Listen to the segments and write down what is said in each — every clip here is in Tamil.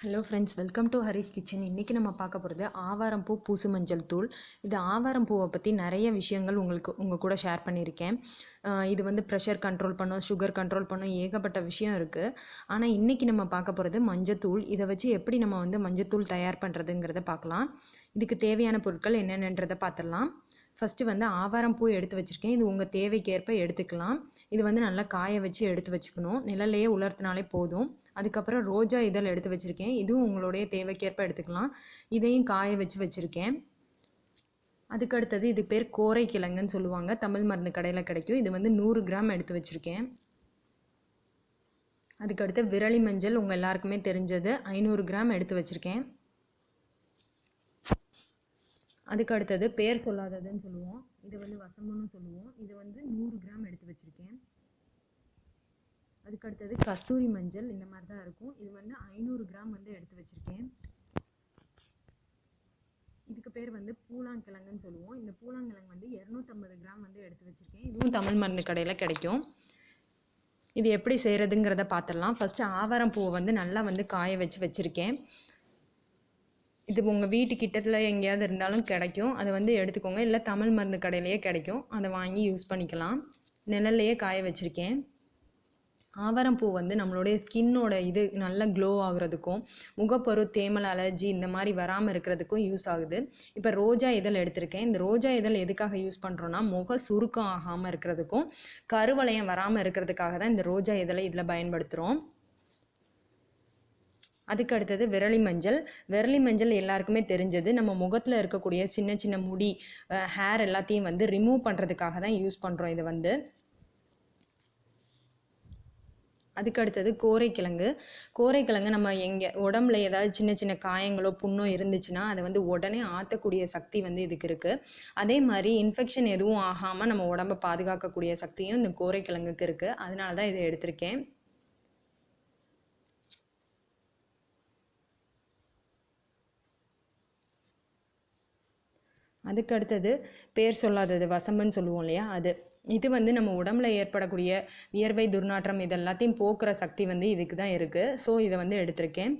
Hello friends, welcome to Harish kitchen. இன்றைக்கி நம்ம பார்க்க போகிறது ஆவாரம் பூ பூசு மஞ்சள் தூள். இது ஆவாரம் பூவை பற்றி நிறைய விஷயங்கள் உங்கள் கூட ஷேர் பண்ணியிருக்கேன். இது வந்து ப்ரெஷர் கண்ட்ரோல் பண்ணும், சுகர் கண்ட்ரோல் பண்ணும், ஏகப்பட்ட விஷயம் இருக்குது. ஆனால் இன்றைக்கி நம்ம பார்க்க போகிறது மஞ்சத்தூள். இதை வச்சு எப்படி நம்ம வந்து மஞ்சத்தூள் தயார் பண்ணுறதுங்கிறத பார்க்கலாம். இதுக்கு தேவையான பொருட்கள் என்னென்னன்றதை பார்த்துடலாம். ஃபஸ்ட்டு வந்து ஆவாரம் பூ எடுத்து வச்சுருக்கேன். இது உங்கள் தேவைக்கேற்ப எடுத்துக்கலாம். இது வந்து நல்லா காய வச்சு எடுத்து வச்சுக்கணும். நிழல்லையே உலர்த்தினாலே போதும். அதுக்கப்புறம் ரோஜா இதழ் எடுத்து வச்சுருக்கேன். இதுவும் உங்களுடைய தேவைக்கேற்ப எடுத்துக்கலாம். இதையும் காய வச்சு வச்சுருக்கேன். அதுக்கடுத்தது இது பேர் கோரை கிழங்குன்னு சொல்லுவாங்க. தமிழ் மருந்து கடையில் கிடைக்கும். இது வந்து 100 கிராம் எடுத்து வச்சுருக்கேன். அதுக்கடுத்து விரலி மஞ்சள் உங்கள் எல்லாருக்குமே தெரிஞ்சது 500 கிராம் எடுத்து வச்சுருக்கேன். அதுக்கு அடுத்தது பேர் சொல்லாததுன்னு சொல்லுவோம். இது வந்து வசம்புன்னு சொல்லுவோம். இது வந்து 100 கிராம் எடுத்து வச்சுருக்கேன். அதுக்கடுத்தது கஸ்தூரி மஞ்சள், இந்த மாதிரி தான் இருக்கும். இது வந்து 500 கிராம் வந்து எடுத்து வச்சுருக்கேன். இதுக்கு பேர் வந்து பூலாங்கிழங்குன்னு சொல்லுவோம். இந்த பூலாங்கிழங்கு வந்து 250 கிராம் வந்து எடுத்து வச்சுருக்கேன். இதுவும் தமிழ் மருந்து கடையில் கிடைக்கும். இது எப்படி செய்கிறதுங்கிறத பார்த்துடலாம். ஃபஸ்ட்டு ஆவாரம் பூவை வந்து நல்லா வந்து காய வச்சு வச்சுருக்கேன். இது உங்கள் வீட்டுக்கிட்டத்தில் எங்கேயாவது இருந்தாலும் கிடைக்கும். அதை வந்து எடுத்துக்கோங்க. இல்லை தமிழ் மருந்து கடையிலையே கிடைக்கும். அதை வாங்கி யூஸ் பண்ணிக்கலாம். நிழல்லையே காய வச்சுருக்கேன். ஆவாரம் பூ வந்து நம்மளுடைய ஸ்கின்னோட இது நல்லா க்ளோ ஆகுறதுக்கும், முகப்பரு, தேமல், அலர்ஜி இந்த மாதிரி வராமல் இருக்கிறதுக்கும் யூஸ் ஆகுது. இப்போ ரோஜா இதழ் எடுத்திருக்கேன். இந்த ரோஜா இதழ் எதுக்காக யூஸ் பண்ணுறோன்னா, முக சுருக்கம் ஆகாமல் இருக்கிறதுக்கும் கருவளையம் வராமல் இருக்கிறதுக்காக தான் இந்த ரோஜா இதழை இதில் பயன்படுத்துகிறோம். அதுக்கு அடுத்தது விரலி மஞ்சள். விரலி மஞ்சள் எல்லாருக்குமே தெரிஞ்சது. நம்ம முகத்தில் இருக்கக்கூடிய சின்ன சின்ன முடி, ஹேர் எல்லாத்தையும் வந்து ரிமூவ் பண்ணுறதுக்காக தான் யூஸ் பண்ணுறோம் இதை வந்து. அதுக்கு அடுத்தது கோரைக்கிழங்கு. கோரைக்கிழங்கு நம்ம உடம்புல ஏதாவது சின்ன சின்ன காயங்களோ புண்ணோ இருந்துச்சுன்னா அதை வந்து உடனே ஆற்றக்கூடிய சக்தி வந்து இதுக்கு இருக்குது. அதே மாதிரி இன்ஃபெக்ஷன் எதுவும் ஆகாமல் நம்ம உடம்பை பாதுகாக்கக்கூடிய சக்தியும் இந்த கோரைக்கிழங்குக்கு இருக்குது. அதனால தான் இதை எடுத்திருக்கேன். அதுக்கு அடுத்தது பேர் சொல்லாதது வசம்புன்னு சொல்லுவோம் இல்லையா, அது. இது வந்து நம்ம உடம்புல ஏற்படக்கூடிய வியர்வை, துர்நாற்றம் இது எல்லாத்தையும் போக்குற சக்தி வந்து இதுக்கு தான் இருக்குது. ஸோ இதை வந்து எடுத்திருக்கேன்.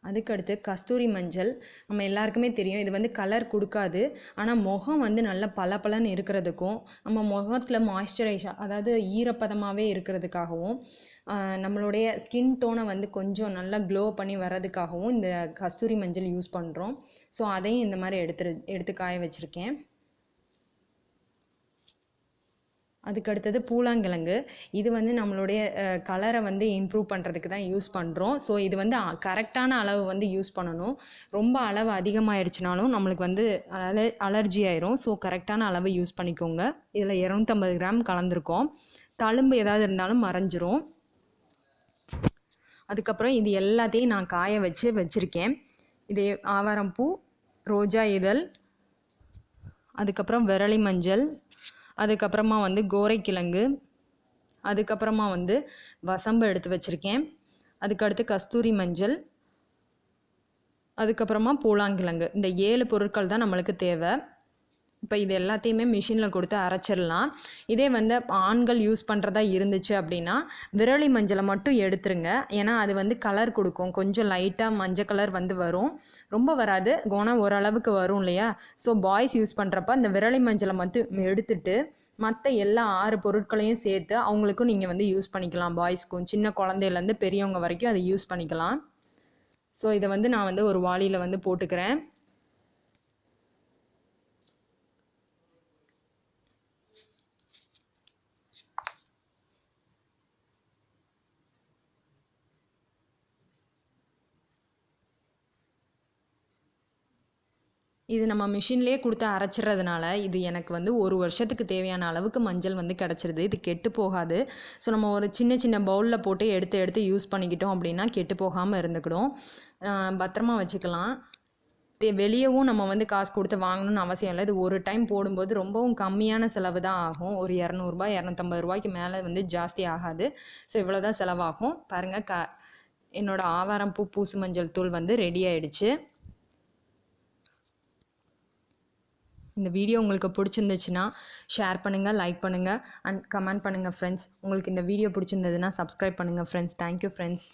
அதுக்கடுத்து கஸ்தூரி மஞ்சள். நம்ம எல்லாருக்குமே தெரியும், இது வந்து கலர் கொடுக்காது. ஆனால் முகம் வந்து நல்ல பளபளன்னு இருக்கிறதுக்கும், நம்ம முகத்தில் மாய்ஸ்சரைஸாக அதாவது ஈரப்பதமாகவே இருக்கிறதுக்காகவும், நம்மளுடைய ஸ்கின் டோனை வந்து கொஞ்சம் நல்லா க்ளோ பண்ணி வர்றதுக்காகவும் இந்த கஸ்தூரி மஞ்சள் யூஸ் பண்ணுறோம். ஸோ அதையும் இந்த மாதிரி எடுத்து காய வச்சுருக்கேன். அதுக்கடுத்தது பூலாங்கிழங்கு. இது வந்து நம்மளுடைய கலரை வந்து இம்ப்ரூவ் பண்ணுறதுக்கு தான் யூஸ் பண்ணுறோம். ஸோ இது வந்து கரெக்டான அளவு வந்து யூஸ் பண்ணணும். ரொம்ப அளவு அதிகமாகிடுச்சுனாலும் நம்மளுக்கு வந்து அலர்ஜி ஆயிரும். ஸோ கரெக்டான அளவு யூஸ் பண்ணிக்கோங்க. இதில் 250 கிராம் கலந்துருக்கோம். தழும்பு ஏதாவது இருந்தாலும் மறைஞ்சிரும். அதுக்கப்புறம் இது எல்லாத்தையும் நான் காய வச்சு வச்சுருக்கேன். இது ஆவாரம் பூ, ரோஜா இதழ், அதுக்கப்புறம் விரலி மஞ்சள், அதுக்கப்புறமா வந்து கோரைக்கிழங்கு, அதுக்கப்புறமா வந்து வசம்பு எடுத்து வச்சுருக்கேன். அதுக்கடுத்து கஸ்தூரி மஞ்சள், அதுக்கப்புறமா பூலாங்கிழங்கு. இந்த 7 பொருட்கள் தான் நம்மளுக்கு தேவை. இப்போ இது எல்லாத்தையுமே மிஷினில் கொடுத்து அரைச்சிடலாம். இதே வந்து ஆண்கள் யூஸ் பண்ணுறதா இருந்துச்சு அப்படின்னா விரலி மஞ்சளை மட்டும் எடுத்துருங்க. ஏன்னா அது வந்து கலர் கொடுக்கும். கொஞ்சம் லைட்டாக மஞ்சள் கலர் வந்து வரும், ரொம்ப வராது. குணம் ஓரளவுக்கு வரும் இல்லையா. ஸோ பாய்ஸ் யூஸ் பண்ணுறப்ப அந்த விரலி மஞ்சளை மட்டும் எடுத்துட்டு மற்ற எல்லா 6 பொருட்களையும் சேர்த்து அவங்களுக்கும் நீங்கள் வந்து யூஸ் பண்ணிக்கலாம். பாய்ஸ்க்கும், சின்ன குழந்தையிலேருந்து பெரியவங்க வரைக்கும் அதை யூஸ் பண்ணிக்கலாம். ஸோ இதை வந்து நான் வந்து ஒரு வாளியில் வந்து போட்டுக்கிறேன். இது நம்ம மிஷின்லேயே கொடுத்து அரைச்சிட்றதுனால இது எனக்கு வந்து 1 வருஷத்துக்கு தேவையான அளவுக்கு மஞ்சள் வந்து கிடச்சிருது. இது கெட்டு போகாது. ஸோ நம்ம ஒரு சின்ன சின்ன பவுலில் போட்டு எடுத்து யூஸ் பண்ணிக்கிட்டோம் அப்படின்னா கெட்டு போகாமல் இருந்துக்கிடும். பத்திரமா வச்சுக்கலாம். வெளியவும் நம்ம வந்து காசு கொடுத்து வாங்கணும்னு அவசியம் இல்லை. இது ஒரு டைம் போடும்போது ரொம்பவும் கம்மியான செலவு தான் ஆகும். ஒரு 200 250 ரூபாய்க்கு மேலே வந்து ஜாஸ்தி ஆகாது. ஸோ இவ்வளோ தான் செலவாகும். பாருங்கள், என்னோடய ஆவாரம் பூ பூசு மஞ்சள் தூள் வந்து ரெடி ஆகிடுச்சு. இந்த வீடியோ உங்களுக்கு பிடிச்சிருந்துச்சுன்னா ஷேர் பண்ணுங்கள், லைக் பண்ணுங்கள் அண்ட் கமெண்ட் பண்ணுங்கள் ஃப்ரெண்ட்ஸ். உங்களுக்கு இந்த வீடியோ பிடிச்சிருந்ததுன்னா சப்ஸ்கிரைப் பண்ணுங்கள் ஃப்ரெண்ட்ஸ். Thank you friends.